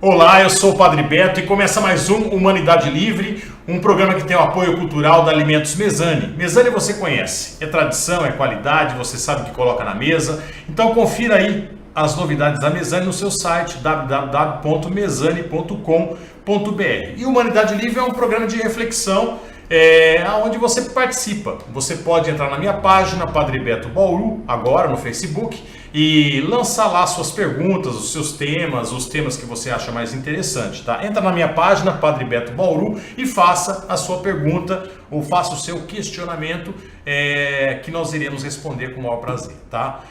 Olá, eu sou o Padre Beto e começa mais um Humanidade Livre, um programa que tem o apoio cultural da Alimentos Mesani. Mesani você conhece, é tradição, é qualidade, você sabe o que coloca na mesa. Então confira aí as novidades da Mesani no seu site www.mesani.com.br. E Humanidade Livre é um programa de reflexão onde você participa. Você pode entrar na minha página, Padre Beto Bauru, agora no Facebook, e lançar lá suas perguntas, os seus temas, os temas que você acha mais interessante, tá? Entra na minha página, Padre Beto Bauru, e faça a sua pergunta ou faça o seu questionamento, que nós iremos responder com o maior prazer, tá?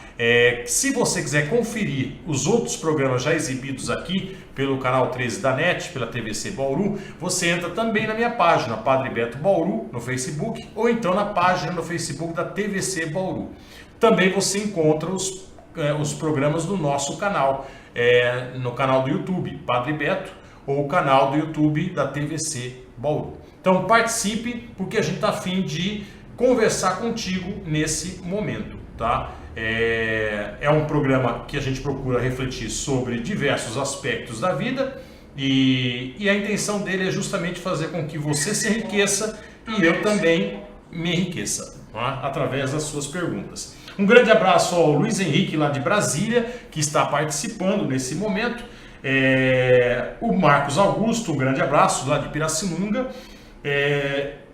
Se você quiser conferir os outros programas já exibidos aqui pelo canal 13 da NET, pela TVC Bauru, você entra também na minha página, Padre Beto Bauru, no Facebook, ou então na página no Facebook da TVC Bauru. Também você encontra os programas do nosso canal, no canal do YouTube, Padre Beto, ou o canal do YouTube da TVC Bauru. Então participe, porque a gente está a fim de conversar contigo nesse momento, tá? É um programa que a gente procura refletir sobre diversos aspectos da vida e a intenção dele é justamente fazer com que você se enriqueça e eu também me enriqueça, tá? Através das suas perguntas. Um grande abraço ao Luiz Henrique lá de Brasília, que está participando nesse momento. O Marcos Augusto, um grande abraço lá de Pirassununga.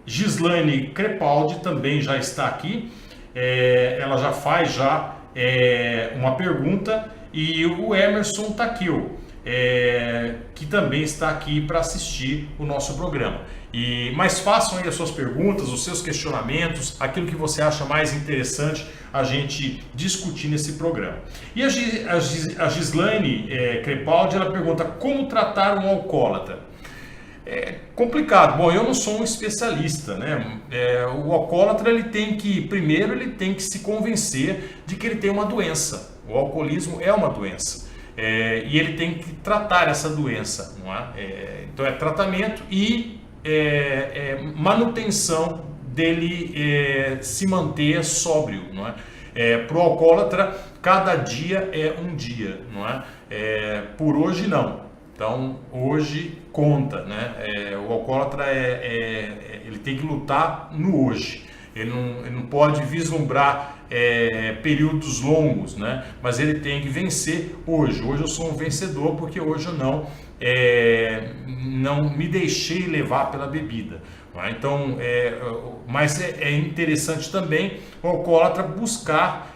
Gislaine Crepaldi também já está aqui. Ela já faz uma pergunta. E o Emerson Taquil, que também está aqui para assistir o nosso programa. Mas façam aí as suas perguntas, os seus questionamentos, aquilo que você acha mais interessante a gente discutir nesse programa. E a Gislaine Crepaldi, ela pergunta: como tratar um alcoólatra? É complicado. Bom, eu não sou um especialista, né? O alcoólatra, primeiro ele tem que se convencer de que ele tem uma doença. O alcoolismo é uma doença. E ele tem que tratar essa doença, não é? Então é tratamento e manutenção dele se manter sóbrio, não é? Para o alcoólatra, cada dia é um dia, não é? Por hoje não. Então hoje conta, né? O alcoólatra ele tem que lutar no hoje. Ele não pode vislumbrar períodos longos, né? Mas ele tem que vencer hoje. Hoje eu sou um vencedor porque hoje eu não me deixei levar pela bebida. Então, mas é interessante também o alcoólatra buscar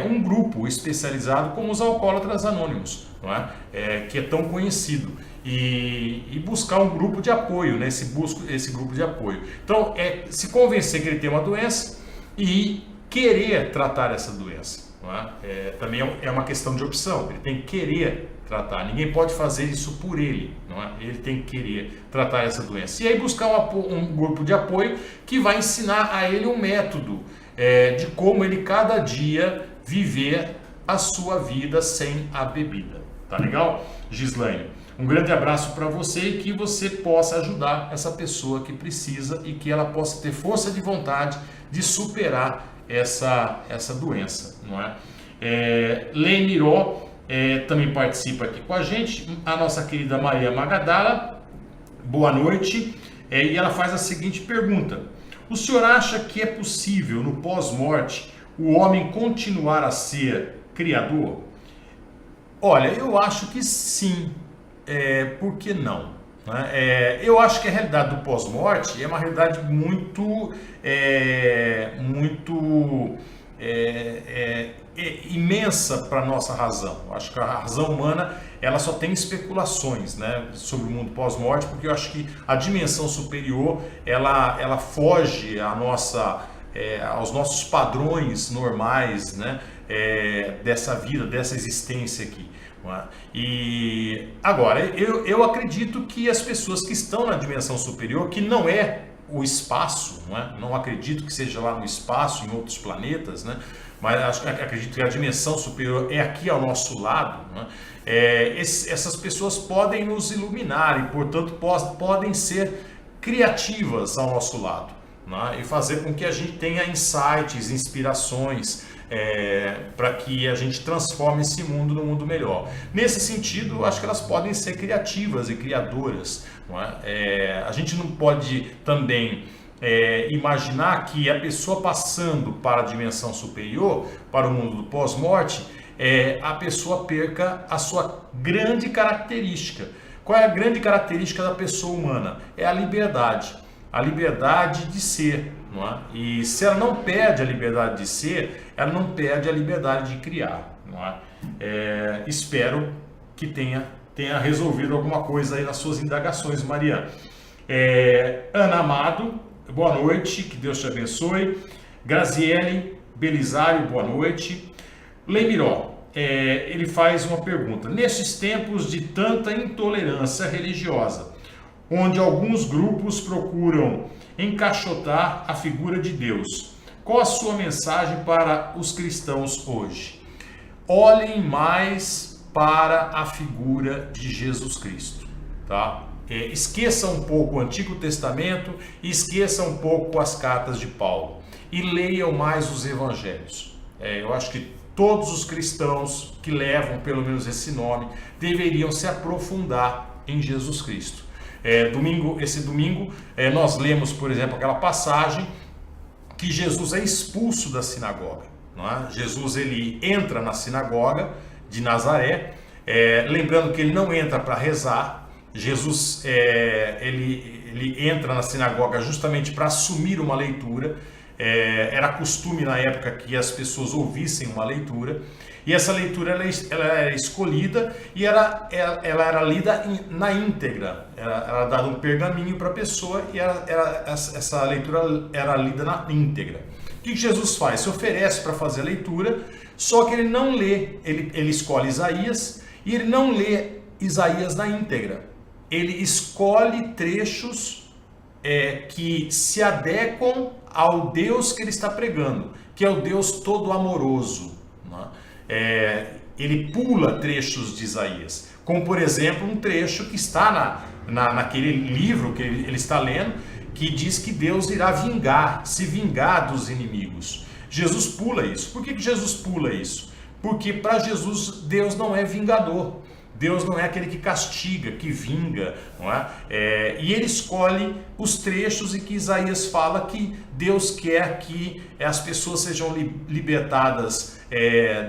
um grupo especializado como os alcoólatras anônimos, não é? Que é tão conhecido. E buscar um grupo de apoio, né? Esse grupo de apoio. Então, se convencer que ele tem uma doença e querer tratar essa doença, não é? Também é uma questão de opção. Ele tem que querer tratar. Ninguém pode fazer isso por ele, não é? Ele tem que querer tratar essa doença. E aí buscar um grupo de apoio que vai ensinar a ele um método de como ele cada dia viver a sua vida sem a bebida. Tá legal, Gislaine? Um grande abraço para você e que você possa ajudar essa pessoa que precisa e que ela possa ter força de vontade de superar essa doença, não é? Lei Miró também participa aqui com a gente, a nossa querida Maria Magadala, boa noite, e ela faz a seguinte pergunta: o senhor acha que é possível no pós-morte o homem continuar a ser criador? Olha, eu acho que sim. Por que não? Eu acho que a realidade do pós-morte é uma realidade muito imensa para a nossa razão. Eu acho que a razão humana ela só tem especulações, né, sobre o mundo pós-morte, porque eu acho que a dimensão superior ela foge aos nossos padrões normais, né, dessa vida, dessa existência aqui. E agora, eu acredito que as pessoas que estão na dimensão superior, que não é o espaço, não acredito que seja lá no espaço, em outros planetas, né? Mas acredito que a dimensão superior é aqui ao nosso lado, né? Essas pessoas podem nos iluminar e, portanto, podem ser criativas ao nosso lado, né? E fazer com que a gente tenha insights, inspirações, para que a gente transforme esse mundo num mundo melhor. Nesse sentido, acho que elas podem ser criativas e criadoras, não é? A gente não pode também imaginar que a pessoa passando para a dimensão superior, para o mundo do pós-morte, a pessoa perca a sua grande característica. Qual é a grande característica da pessoa humana? É a liberdade de ser, não é? E se ela não perde a liberdade de ser, ela não perde a liberdade de criar, não é? Espero que tenha resolvido alguma coisa aí nas suas indagações, Mariana. Ana Amado, boa noite, que Deus te abençoe. Graziele Belisário, boa noite. Lemiró, ele faz uma pergunta. Nesses tempos de tanta intolerância religiosa, onde alguns grupos procuram encaixotar a figura de Deus, qual a sua mensagem para os cristãos hoje? Olhem mais para a figura de Jesus Cristo, tá? Esqueça um pouco o Antigo Testamento, esqueça um pouco as cartas de Paulo e leiam mais os evangelhos. Eu acho que todos os cristãos que levam pelo menos esse nome deveriam se aprofundar em Jesus Cristo. Esse domingo nós lemos, por exemplo, aquela passagem que Jesus é expulso da sinagoga, não é? Jesus ele entra na sinagoga de Nazaré, lembrando que ele não entra para rezar. Jesus ele entra na sinagoga justamente para assumir uma leitura. Era costume na época que as pessoas ouvissem uma leitura, e essa leitura ela era escolhida e ela era lida na íntegra. Era dado um pergaminho para a pessoa e essa leitura era lida na íntegra. O que Jesus faz? Se oferece para fazer a leitura, só que ele não lê, ele escolhe Isaías e ele não lê Isaías na íntegra. Ele escolhe trechos que se adequam ao Deus que ele está pregando, que é o Deus todo amoroso, né? Ele pula trechos de Isaías, como por exemplo um trecho que está naquele livro que ele está lendo, que diz que Deus irá se vingar dos inimigos. Jesus pula isso. Por que Jesus pula isso? Porque para Jesus Deus não é vingador. Deus não é aquele que castiga, que vinga, não é? E ele escolhe os trechos em que Isaías fala que Deus quer que as pessoas sejam libertadas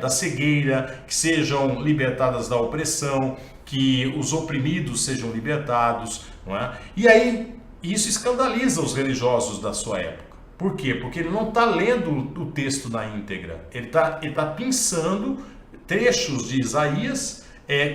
da cegueira, que sejam libertadas da opressão, que os oprimidos sejam libertados, não é? E aí isso escandaliza os religiosos da sua época. Por quê? Porque ele não está lendo o texto na íntegra, ele tá pensando trechos de Isaías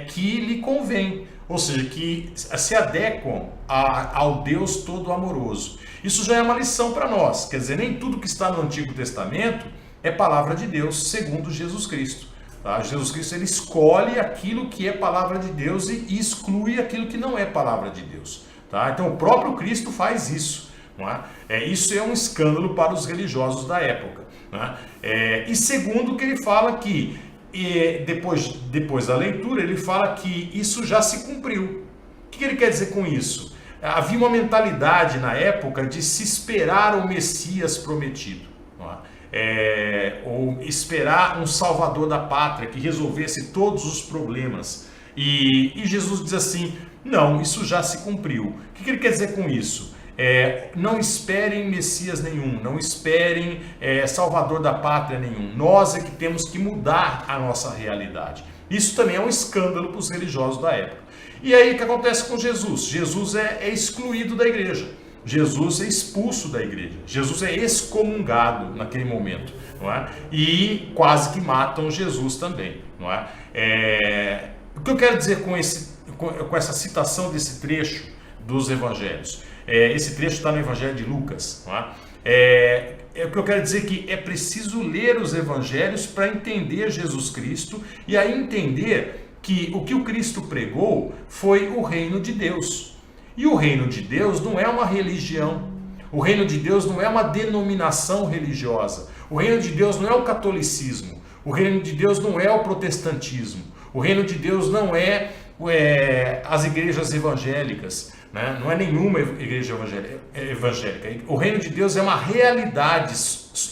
que lhe convém, ou seja, que se adequam ao Deus todo amoroso. Isso já é uma lição para nós, quer dizer, nem tudo que está no Antigo Testamento é palavra de Deus, segundo Jesus Cristo. Tá? Jesus Cristo ele escolhe aquilo que é palavra de Deus e exclui aquilo que não é palavra de Deus. Tá? Então o próprio Cristo faz isso. Não é? Isso é um escândalo para os religiosos da época. Não é? E segundo que ele fala que depois da leitura, ele fala que isso já se cumpriu. O que ele quer dizer com isso? Havia uma mentalidade na época de se esperar o Messias prometido, não é? Ou esperar um salvador da pátria que resolvesse todos os problemas. E Jesus diz assim, não, isso já se cumpriu. O que ele quer dizer com isso? Não esperem Messias nenhum, não esperem Salvador da pátria nenhum. Nós é que temos que mudar a nossa realidade. Isso também é um escândalo para os religiosos da época. E aí o que acontece com Jesus? Jesus é excluído da igreja. Jesus é expulso da igreja. Jesus é excomungado naquele momento, não é? E quase que matam Jesus também, não é? O que eu quero dizer com essa citação desse trecho dos evangelhos? Esse trecho está no Evangelho de Lucas. Não é? O que eu quero dizer que é preciso ler os evangelhos para entender Jesus Cristo e aí entender que o Cristo pregou foi o reino de Deus. E o reino de Deus não é uma religião. O reino de Deus não é uma denominação religiosa. O reino de Deus não é o catolicismo. O reino de Deus não é o protestantismo. O reino de Deus não é as igrejas evangélicas. Né? Não é nenhuma igreja evangélica. O reino de Deus é uma realidade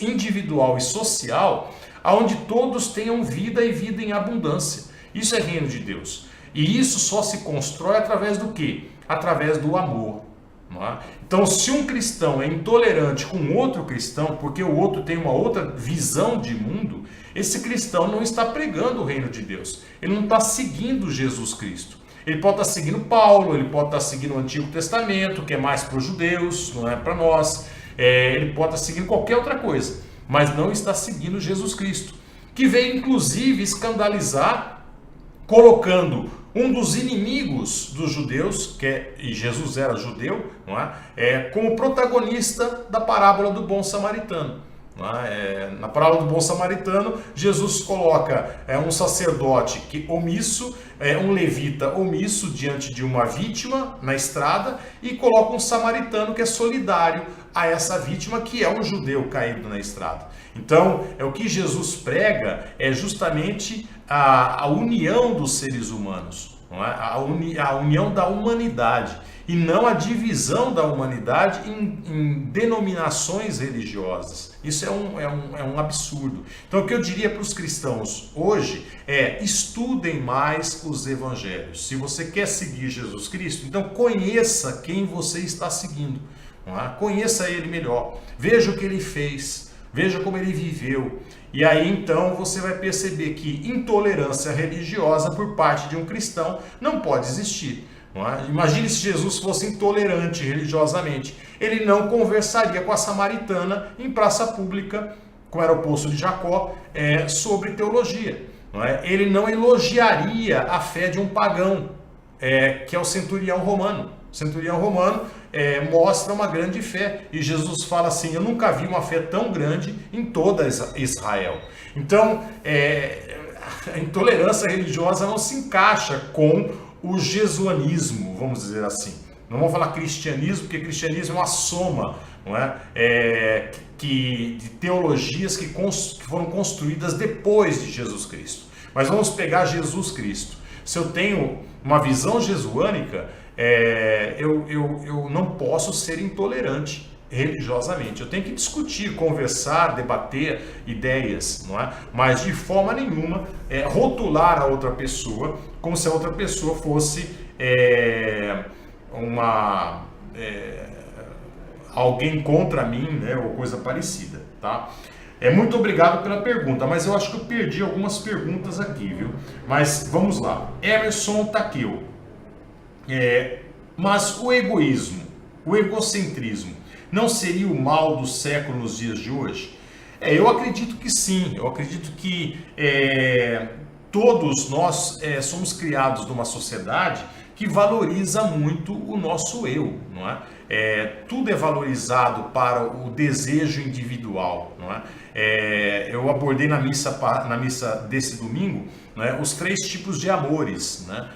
individual e social onde todos tenham vida e vida em abundância. Isso é reino de Deus. E isso só se constrói através do quê? Através do amor. Não é? Então, se um cristão é intolerante com outro cristão, porque o outro tem uma outra visão de mundo, esse cristão não está pregando o reino de Deus. Ele não está seguindo Jesus Cristo. Ele pode estar seguindo Paulo, ele pode estar seguindo o Antigo Testamento, que é mais para os judeus, não é para nós. Ele pode estar seguindo qualquer outra coisa, mas não está seguindo Jesus Cristo, que veio inclusive escandalizar, colocando um dos inimigos dos judeus, e Jesus era judeu, não é? Como protagonista da parábola do bom samaritano. Na parábola do bom samaritano, Jesus coloca um sacerdote omisso, um levita omisso diante de uma vítima na estrada, e coloca um samaritano que é solidário a essa vítima, que é um judeu caído na estrada. Então, o que Jesus prega é justamente a união dos seres humanos, não é? A união da humanidade, e não a divisão da humanidade em denominações religiosas. Isso é um absurdo. Então, o que eu diria para os cristãos hoje estudem mais os evangelhos. Se você quer seguir Jesus Cristo, então conheça quem você está seguindo. Não é? Conheça ele melhor. Veja o que ele fez. Veja como ele viveu. E aí então você vai perceber que intolerância religiosa por parte de um cristão não pode existir. Não é? Imagine se Jesus fosse intolerante religiosamente. Ele não conversaria com a samaritana em praça pública, como era o poço de Jacó, sobre teologia. Não é? Ele não elogiaria a fé de um pagão, que é o centurião romano. O centurião romano mostra uma grande fé. E Jesus fala assim: eu nunca vi uma fé tão grande em toda Israel. Então, a intolerância religiosa não se encaixa com o jesuanismo, vamos dizer assim. Não vamos falar cristianismo, porque cristianismo é uma soma, não é? De teologias que foram construídas depois de Jesus Cristo. Mas vamos pegar Jesus Cristo. Se eu tenho uma visão jesuânica, eu não posso ser intolerante religiosamente. Eu tenho que discutir, conversar, debater ideias, não é? Mas de forma nenhuma rotular a outra pessoa como se a outra pessoa fosse alguém contra mim, né? Ou coisa parecida, tá? Muito obrigado pela pergunta, mas eu acho que eu perdi algumas perguntas aqui, viu? Mas vamos lá. Emerson Takeu. Mas o egoísmo, o egocentrismo, não seria o mal do século nos dias de hoje? Eu acredito que sim. Eu acredito que todos nós somos criados numa sociedade que valoriza muito o nosso eu, não é? Tudo é valorizado para o desejo individual, não é? Eu abordei na missa desse domingo, não é, os 3 tipos de amores, né?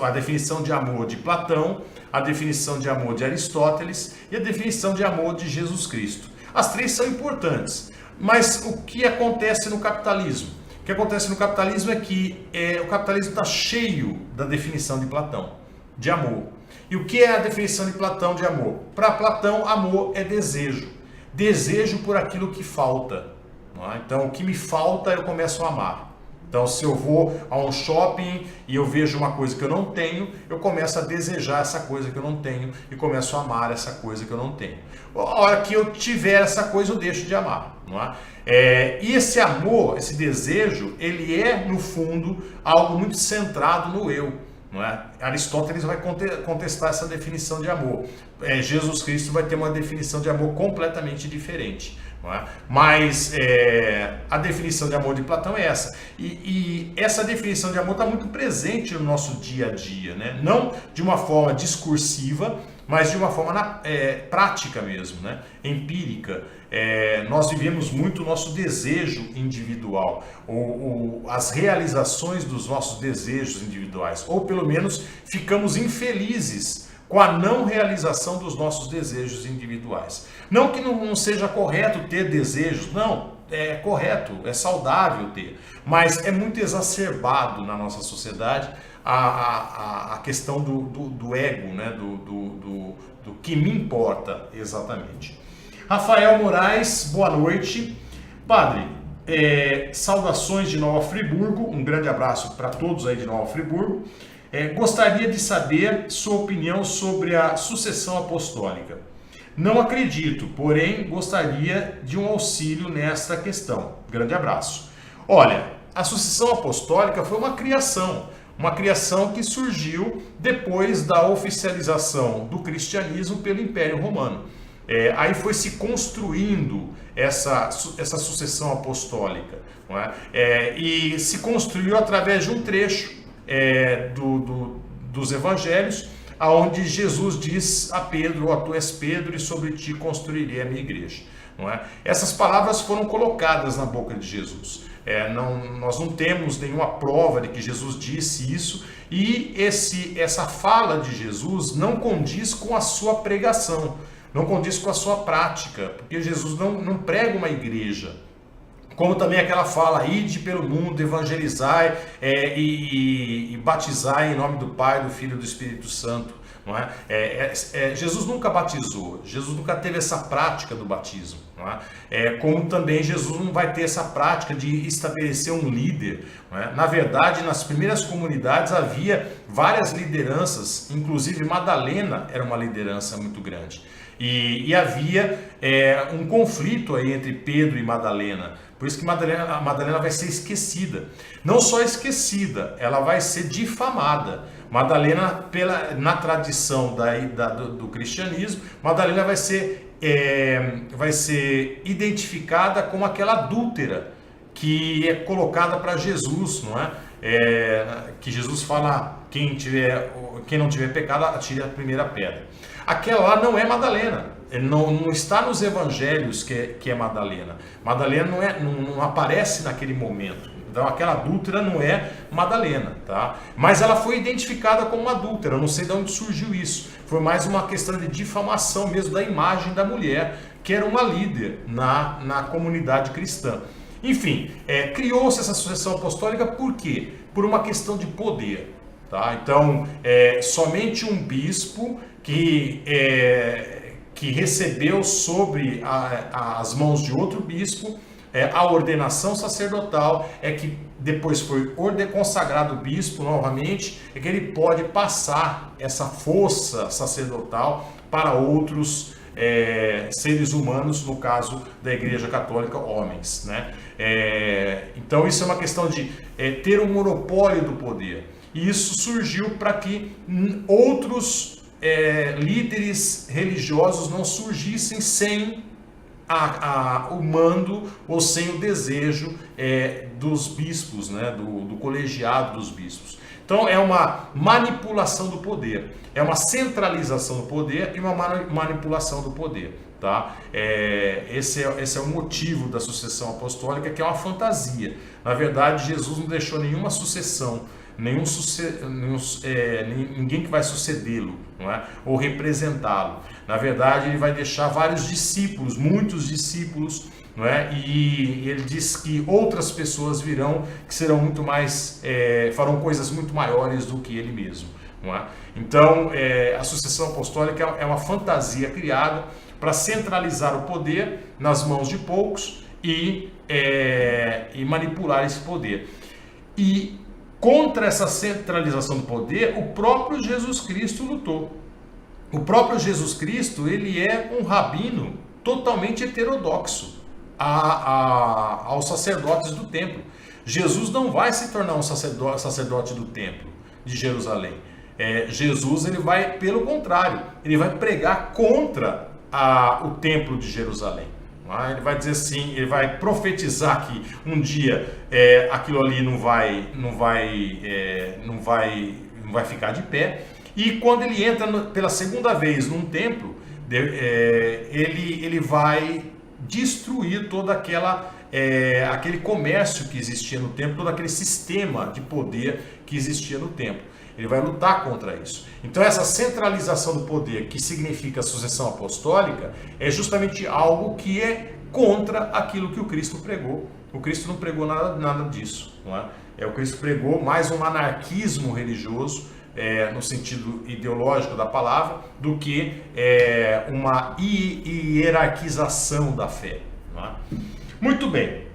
A definição de amor de Platão, a definição de amor de Aristóteles e a definição de amor de Jesus Cristo. As 3 são importantes, mas o que acontece no capitalismo? O que acontece no capitalismo é que o capitalismo está cheio da definição de Platão, de amor. E o que é a definição de Platão de amor? Para Platão, amor é desejo. Desejo por aquilo que falta. Não é? Então, o que me falta, eu começo a amar. Então, se eu vou a um shopping e eu vejo uma coisa que eu não tenho, eu começo a desejar essa coisa que eu não tenho e começo a amar essa coisa que eu não tenho. A hora que eu tiver essa coisa, eu deixo de amar. Não é? E esse amor, esse desejo, ele é, no fundo, algo muito centrado no eu. Não é? Aristóteles vai contestar essa definição de amor. Jesus Cristo vai ter uma definição de amor completamente diferente. Não é? Mas a definição de amor de Platão é essa. E essa definição de amor está muito presente no nosso dia a dia, né? Não de uma forma discursiva, mas de uma forma prática mesmo, né? Empírica. Nós vivemos muito o nosso desejo individual, ou as realizações dos nossos desejos individuais, ou pelo menos ficamos infelizes com a não realização dos nossos desejos individuais. Não que não seja correto ter desejos, não, é correto, é saudável ter, mas é muito exacerbado na nossa sociedade a questão do ego, né? do que me importa exatamente. Rafael Moraes, boa noite. Padre, saudações de Nova Friburgo, um grande abraço para todos aí de Nova Friburgo. Gostaria de saber sua opinião sobre a sucessão apostólica. Não acredito, porém gostaria de um auxílio nesta questão. Grande abraço. Olha, a sucessão apostólica foi uma criação que surgiu depois da oficialização do cristianismo pelo Império Romano. Aí foi se construindo essa sucessão apostólica, não é? E se construiu através de um trecho dos evangelhos, aonde Jesus diz a Pedro: "Tu és Pedro, e sobre ti construirei a minha igreja". Não é? Essas palavras foram colocadas na boca de Jesus. Nós não temos nenhuma prova de que Jesus disse isso, e essa fala de Jesus não condiz com a sua pregação, não condiz com a sua prática, porque Jesus não prega uma igreja. Como também aquela fala: ide pelo mundo, evangelizai e batizai em nome do Pai, do Filho e do Espírito Santo. Não é? Jesus nunca batizou, Jesus nunca teve essa prática do batismo. Não é? Como também Jesus não vai ter essa prática de estabelecer um líder. Não é? Na verdade, nas primeiras comunidades havia várias lideranças, inclusive Madalena era uma liderança muito grande. E havia um conflito aí entre Pedro e Madalena. Por isso que a Madalena vai ser esquecida. Não só esquecida, ela vai ser difamada. Madalena, na tradição do cristianismo, Madalena vai ser identificada como aquela adúltera que é colocada para Jesus, não é? Que Jesus fala: quem não tiver pecado, atire a primeira pedra. Aquela lá não é Madalena, não está nos evangelhos que é Madalena. Madalena não aparece naquele momento. Então aquela adúltera não é Madalena, tá? Mas ela foi identificada como uma adúltera. Eu não sei de onde surgiu isso. Foi mais uma questão de difamação mesmo da imagem da mulher, que era uma líder na comunidade cristã. Enfim, criou-se essa sucessão apostólica por quê? Por uma questão de poder. Tá? Então, somente um bispo que recebeu sobre as mãos de outro bispo a ordenação sacerdotal, que depois foi consagrado bispo novamente, que ele pode passar essa força sacerdotal para outros seres humanos, no caso da Igreja Católica, homens, né? Então isso é uma questão de ter um monopólio do poder. E isso surgiu para que outros líderes religiosos não surgissem sem o mando ou sem o desejo dos bispos, né? do colegiado dos bispos. Então é uma manipulação do poder, é uma centralização do poder e uma manipulação do poder. Tá? Esse é o motivo da sucessão apostólica, que é uma fantasia. Na verdade, Jesus não deixou nenhuma sucessão, ninguém que vai sucedê-lo, não é? Ou representá-lo. Na verdade, ele vai deixar vários discípulos, muitos discípulos, não é? E ele diz que outras pessoas virão que serão muito mais, farão coisas muito maiores do que ele mesmo, não é? Então, a sucessão apostólica é uma fantasia criada para centralizar o poder nas mãos de poucos e manipular esse poder. E contra essa centralização do poder, o próprio Jesus Cristo lutou. O próprio Jesus Cristo, ele é um rabino totalmente heterodoxo aos sacerdotes do templo. Jesus não vai se tornar um sacerdote do templo de Jerusalém. Jesus, ele vai, pelo contrário, ele vai pregar contra o templo de Jerusalém. Ele vai dizer assim, ele vai profetizar que um dia aquilo ali não vai ficar de pé. E quando ele entra pela segunda vez num templo, ele vai destruir todo aquele comércio que existia no templo, todo aquele sistema de poder que existia no templo. Ele vai lutar contra isso. Então essa centralização do poder, que significa a sucessão apostólica, é justamente algo que é contra aquilo que o Cristo pregou. O Cristo não pregou nada disso. Não é? O Cristo pregou mais um anarquismo religioso, no sentido ideológico da palavra, do que uma hierarquização da fé. Não é? Muito bem.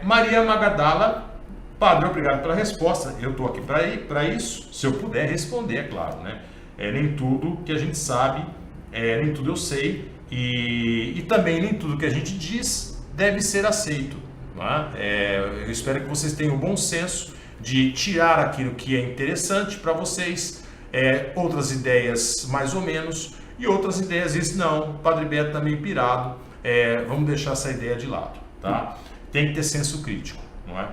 Maria Magdala, padre, obrigado pela resposta. Eu estou aqui para isso, se eu puder responder, é claro, né? Nem tudo que a gente sabe, nem tudo eu sei, e também nem tudo que a gente diz deve ser aceito. Não é? Eu espero que vocês tenham o bom senso de tirar aquilo que é interessante para vocês, outras ideias mais ou menos, e outras ideias dizem, não, o Padre Beto está meio pirado, vamos deixar essa ideia de lado, tá? Tem que ter senso crítico, não é?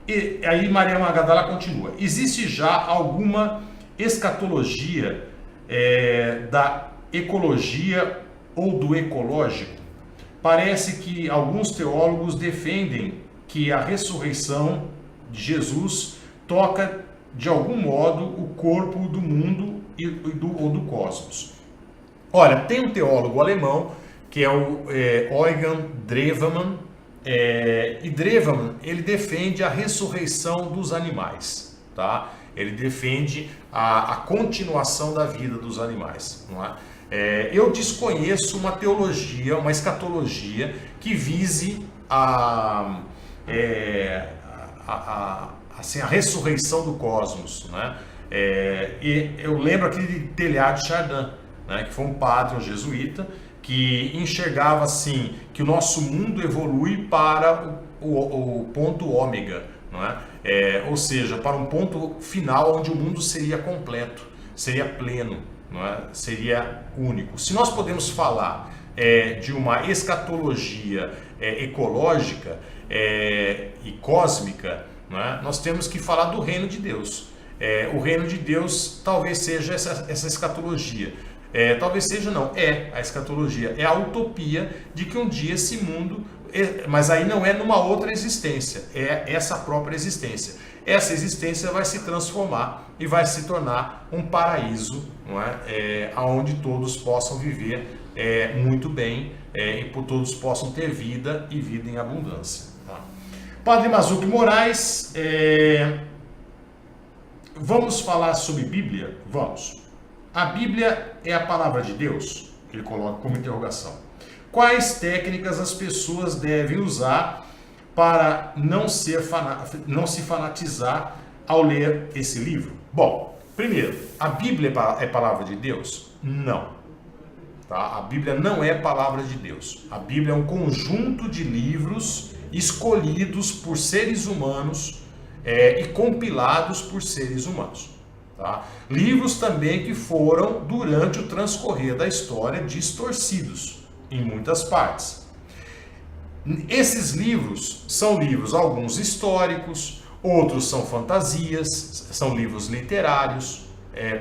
E aí Maria Magdala continua, existe já alguma escatologia da ecologia ou do ecológico? Parece que alguns teólogos defendem que a ressurreição de Jesus toca de algum modo o corpo do mundo ou do cosmos. Olha, tem um teólogo alemão que é o Eugen Drewemann, e Drewemann, ele defende a ressurreição dos animais, tá? Ele defende a continuação da vida dos animais, não é? Eu desconheço uma teologia, uma escatologia que vise assim, a ressurreição do cosmos, né? E eu lembro aquele de Teilhard de Chardin, né, que foi um padre, um jesuíta, que enxergava assim que o nosso mundo evolui para o ponto ômega, não é? Ou seja, para um ponto final onde o mundo seria completo, seria pleno, não é? Seria único. Se nós podemos falar de uma escatologia ecológica e cósmica, não é? Nós temos que falar do reino de Deus. O reino de Deus talvez seja essa escatologia. Talvez seja não, a escatologia, é a utopia de que um dia esse mundo, mas aí não é numa outra existência, é essa própria existência. Essa existência vai se transformar e vai se tornar um paraíso, não é? Onde todos possam viver muito bem e todos possam ter vida e vida em abundância. Tá? Padre Mazuki Moraes, vamos falar sobre Bíblia? Vamos. A Bíblia é a palavra de Deus? Ele coloca como interrogação. Quais técnicas as pessoas devem usar para não se fanatizar ao ler esse livro? Bom, primeiro, a Bíblia é palavra de Deus? Não. Tá? A Bíblia não é palavra de Deus. A Bíblia é um conjunto de livros escolhidos por seres humanos e compilados por seres humanos. Tá? Livros também que foram, durante o transcorrer da história, distorcidos em muitas partes. Esses livros são livros, alguns históricos, outros são fantasias, são livros literários,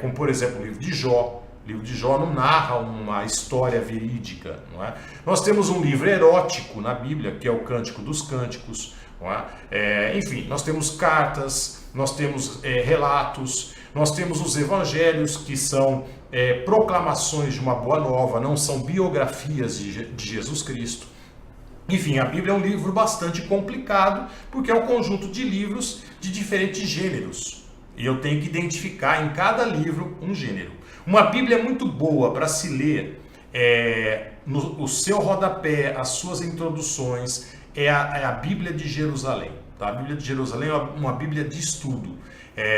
como por exemplo o livro de Jó. O livro de Jó não narra uma história verídica, não é? Nós temos um livro erótico na Bíblia, que é o Cântico dos Cânticos, não é? Enfim, nós temos cartas, nós temos relatos, nós temos os evangelhos, que são proclamações de uma boa nova, não são biografias de Jesus Cristo. Enfim, a Bíblia é um livro bastante complicado, porque é um conjunto de livros de diferentes gêneros. E eu tenho que identificar em cada livro um gênero. Uma Bíblia muito boa para se ler, o seu rodapé, as suas introduções, é a Bíblia de Jerusalém. Tá? A Bíblia de Jerusalém é uma Bíblia de estudo.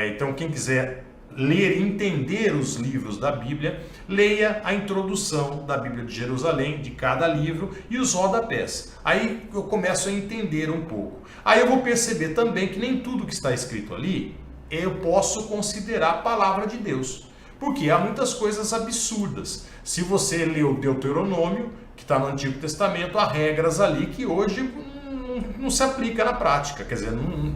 Então, quem quiser ler e entender os livros da Bíblia, leia a introdução da Bíblia de Jerusalém, de cada livro, e os rodapés. Aí eu começo a entender um pouco. Aí eu vou perceber também que nem tudo que está escrito ali eu posso considerar palavra de Deus. Porque há muitas coisas absurdas. Se você lê o Deuteronômio, que está no Antigo Testamento, há regras ali que hoje não se aplica na prática. Quer dizer,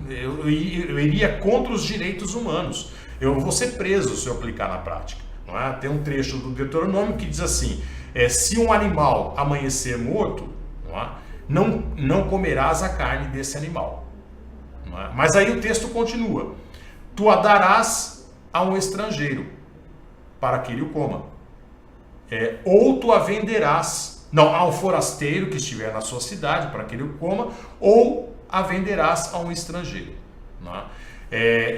eu iria contra os direitos humanos. Eu vou ser preso se eu aplicar na prática. Não é? Tem um trecho do Deuteronômio que diz assim, se um animal amanhecer morto, não comerás a carne desse animal. Não é? Mas aí o texto continua. Tu a darás a um estrangeiro, para que ele o coma. Ou tu a venderás, ao forasteiro que estiver na sua cidade, para que ele o coma, ou a venderás a um estrangeiro. Não é?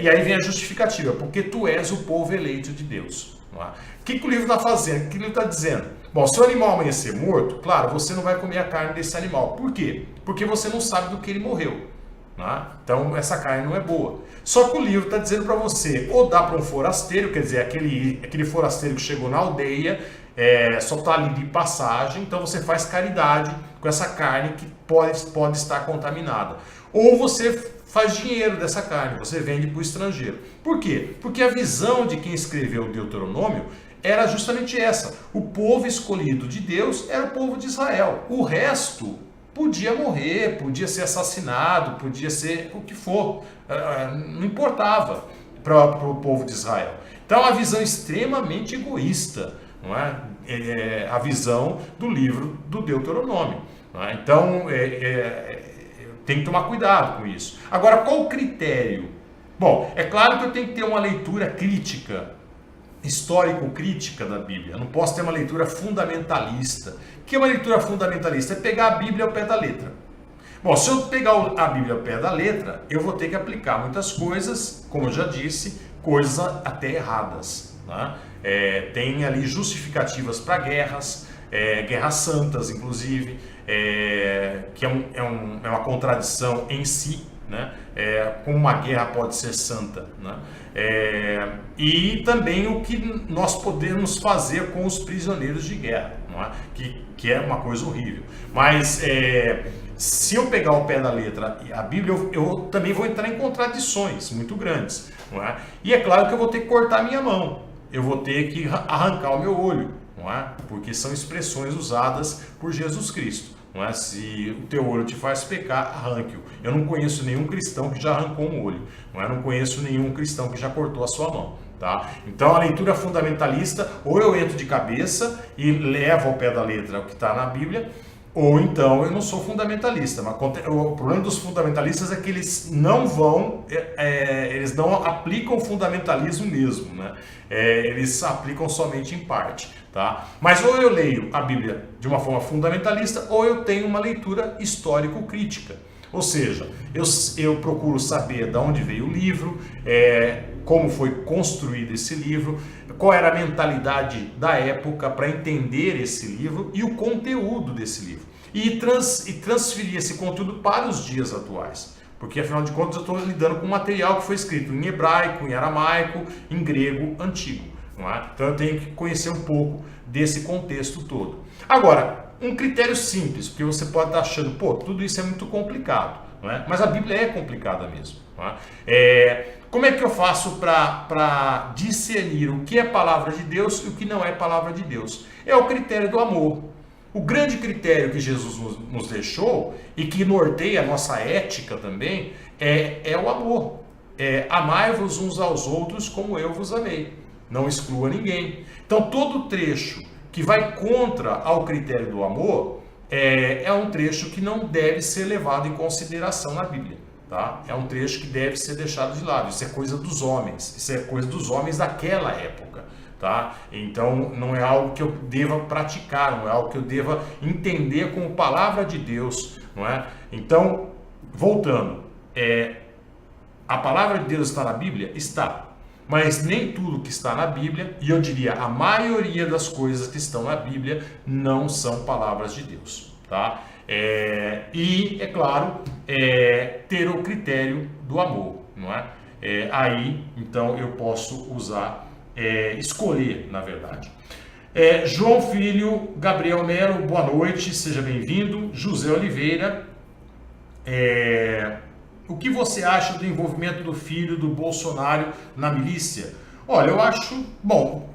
E aí vem a justificativa, porque tu és o povo eleito de Deus. Não é? O que o livro está fazendo? O que o livro está dizendo? Bom, se o animal amanhecer morto, claro, você não vai comer a carne desse animal. Por quê? Porque você não sabe do que ele morreu. Né? Então, essa carne não é boa. Só que o livro está dizendo para você, ou dá para um forasteiro, quer dizer, aquele forasteiro que chegou na aldeia, só está ali de passagem, então você faz caridade com essa carne que pode estar contaminada. Ou você faz dinheiro dessa carne, você vende para o estrangeiro. Por quê? Porque a visão de quem escreveu o Deuteronômio era justamente essa. O povo escolhido de Deus era o povo de Israel. O resto podia morrer, podia ser assassinado, podia ser o que for. Não importava para o povo de Israel. Então, uma visão extremamente egoísta, não é? A visão do livro do Deuteronômio. Não é? Então, tem que tomar cuidado com isso. Agora, qual o critério? Bom, é claro que eu tenho que ter uma leitura crítica, histórico-crítica da Bíblia. Eu não posso ter uma leitura fundamentalista. O que é uma leitura fundamentalista? É pegar a Bíblia ao pé da letra. Bom, se eu pegar a Bíblia ao pé da letra, eu vou ter que aplicar muitas coisas, como eu já disse, coisas até erradas. Né? Tem ali justificativas para guerras, guerras santas, inclusive, que é uma contradição em si. Né? Como uma guerra pode ser santa, né? E também o que nós podemos fazer com os prisioneiros de guerra, não é? Que é uma coisa horrível. Mas se eu pegar o pé da letra a Bíblia, eu também vou entrar em contradições muito grandes, não é? E é claro que eu vou ter que cortar minha mão, eu vou ter que arrancar o meu olho, não é? Porque são expressões usadas por Jesus Cristo. Não é? Se o teu olho te faz pecar, arranque-o. Eu não conheço nenhum cristão que já arrancou um olho. Não é? Eu não conheço nenhum cristão que já cortou a sua mão. Tá? Então, a leitura fundamentalista, ou eu entro de cabeça e levo ao pé da letra o que está na Bíblia, ou então eu não sou fundamentalista. Mas o problema dos fundamentalistas é que eles não eles não aplicam o fundamentalismo mesmo, né? Eles aplicam somente em parte. Tá? Mas ou eu leio a Bíblia de uma forma fundamentalista, ou eu tenho uma leitura histórico-crítica. Ou seja, eu procuro saber de onde veio o livro, como foi construído esse livro, qual era a mentalidade da época para entender esse livro e o conteúdo desse livro. E transferir esse conteúdo para os dias atuais. Porque, afinal de contas, eu estou lidando com um material que foi escrito em hebraico, em aramaico, em grego antigo. Não é? Então, eu tenho que conhecer um pouco desse contexto todo. Agora, um critério simples, porque você pode estar achando, tudo isso é muito complicado. Não é? Mas a Bíblia é complicada mesmo. Não é? Como é que eu faço para discernir o que é palavra de Deus e o que não é palavra de Deus? É o critério do amor. O grande critério que Jesus nos deixou e que norteia a nossa ética também é o amor. Amai-vos uns aos outros como eu vos amei. Não exclua ninguém. Então, todo trecho que vai contra ao critério do amor é um trecho que não deve ser levado em consideração na Bíblia. Tá? É um trecho que deve ser deixado de lado. Isso é coisa dos homens. Isso é coisa dos homens daquela época. Tá? Então, não é algo que eu deva praticar, não é algo que eu deva entender como palavra de Deus. Não é? Então, voltando, a palavra de Deus está na Bíblia? Está. Mas nem tudo que está na Bíblia, e eu diria a maioria das coisas que estão na Bíblia, não são palavras de Deus. Tá? E, é claro, ter o critério do amor. Não é? Aí, então, eu posso usar, escolher, na verdade. João Filho, Gabriel Melo, boa noite, seja bem-vindo. José Oliveira, o que você acha do envolvimento do filho do Bolsonaro na milícia? Olha, eu acho, bom,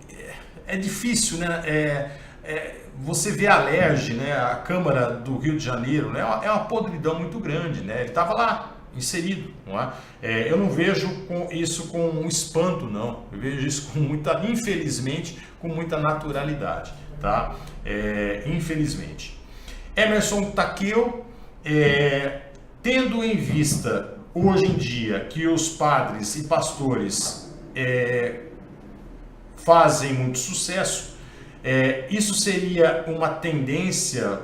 é difícil, né? Você vê a Alerj, né? A Câmara do Rio de Janeiro, né? É uma podridão muito grande, né? Ele estava lá, inserido, não é? Eu não vejo isso com um espanto, não. Eu vejo isso com infelizmente, com muita naturalidade, tá? Infelizmente. Emerson Takeo, tendo em vista, hoje em dia, que os padres e pastores fazem muito sucesso, isso seria uma tendência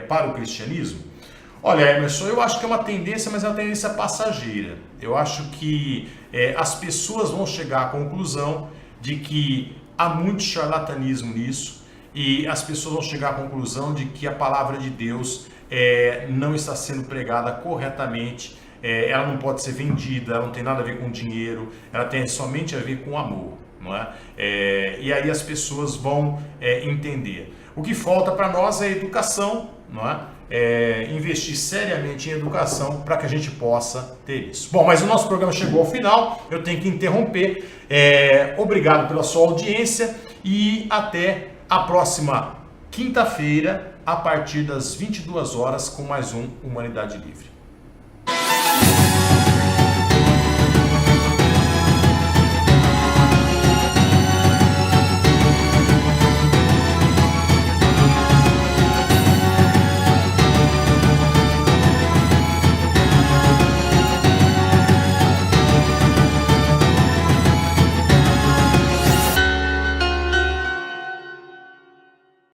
para o cristianismo? Olha, Emerson, eu acho que é uma tendência, mas é uma tendência passageira. Eu acho que as pessoas vão chegar à conclusão de que há muito charlatanismo nisso e as pessoas vão chegar à conclusão de que a palavra de Deus não está sendo pregada corretamente, ela não pode ser vendida, ela não tem nada a ver com dinheiro, ela tem somente a ver com amor, não é? E aí as pessoas vão entender. O que falta para nós é educação, não é? Investir seriamente em educação para que a gente possa ter isso. Bom, mas o nosso programa chegou ao final, eu tenho que interromper. Obrigado pela sua audiência e até a próxima quinta-feira, a partir das 22 horas, com mais um Humanidade Livre.